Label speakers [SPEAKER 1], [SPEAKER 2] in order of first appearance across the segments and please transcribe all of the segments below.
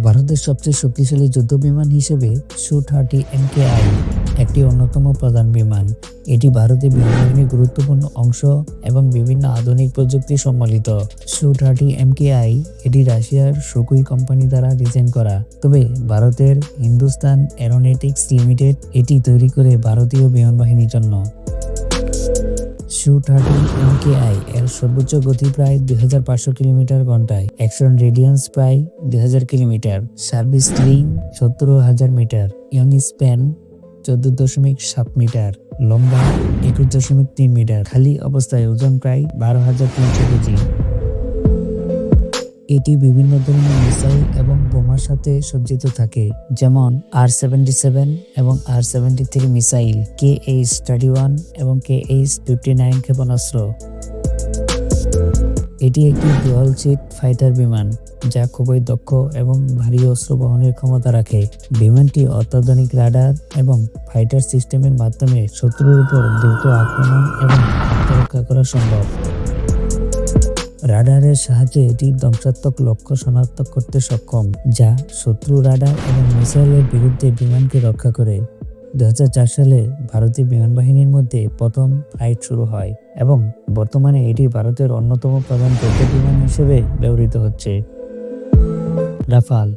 [SPEAKER 1] ভারতের সবচেয়ে শক্তিশালী যুদ্ধবিমান হিসেবে সু-30 MKI একটি অন্যতম প্রধান বিমান। এটি ভারতের বিমানবাহিনীর গুরুত্বপূর্ণ অংশ এবং বিভিন্ন আধুনিক প্রযুক্তি সম্মিলিত। সু-30 MKI এটি রাশিয়ার সুখোই কোম্পানি দ্বারা ডিজাইন করা, তবে ভারতের হিন্দুস্তান এরোনটিক্স লিমিটেড এটি তৈরি করে ভারতীয় বিমানবাহিনীর জন্য। সু-30 MKI এর সর্বোচ্চ গতি প্রায় 2500 কিলোমিটার ঘন্টায়, অ্যাকশন রেডিয়ান্স প্রায় 2000 kilometre, service length 17,000 metre, young span 14.7 metre, লম্বা 21.3 মিটার, খালি অবস্থায় ওজন প্রায় 12,300 কেজি। এটি বিভিন্ন ধরনের মিসাইল এবং বোমার সাথে সজ্জিত থাকে, যেমন R-77 এবং R-73 মিসাইল, KH-31 এবং KH-59 ক্ষেপণাস্ত্র। এটি একটি ডুয়াল সিট ফাইটার বিমান যা খুবই দক্ষ এবং ভারী অস্ত্র বহনের ক্ষমতা রাখে। বিমানটি অত্যাধুনিক রাডার এবং ফাইটার সিস্টেমের মাধ্যমে শত্রুর উপর দ্রুত আক্রমণ এবং আত্মরক্ষা করা সম্ভব। রাডারের সাহায্যে এটি ধ্বংসাত্মক লক্ষ্য শনাক্ত করতে সক্ষম, যা শত্রু রাডার এবং মিসাইলের বিরুদ্ধে বিমানকে রক্ষা করে। 2004 সালে ভারতীয় বিমান বাহিনীর মধ্যে প্রথম ফ্লাইট শুরু হয় এবং বর্তমানে এটি ভারতের অন্যতম প্রধান যুদ্ধ বিমান হিসেবে ব্যবহৃত হচ্ছে। রাফাল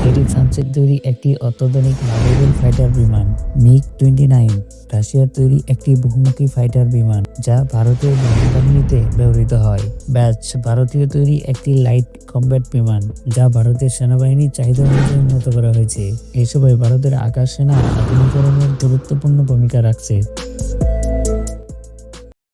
[SPEAKER 1] এটি ফ্রান্সের তৈরি একটি অত্যাধুনিক নাভাল ফাইটার বিমান। MiG-29 রাশিয়ার তৈরি একটি বহুমুখী ফাইটার বিমান যা ভারতের বিমান বাহিনীতে ব্যবহৃত হয়। ব্যাচ ভারতীয় তৈরি একটি লাইট কমব্যাট বিমান যা ভারতের সেনাবাহিনীর চাহিদা অনুযায়ী উন্নত করা হয়েছে। এসবে ভারতের আকাশ সেনা আধুনিকরণের গুরুত্বপূর্ণ ভূমিকা রাখছে।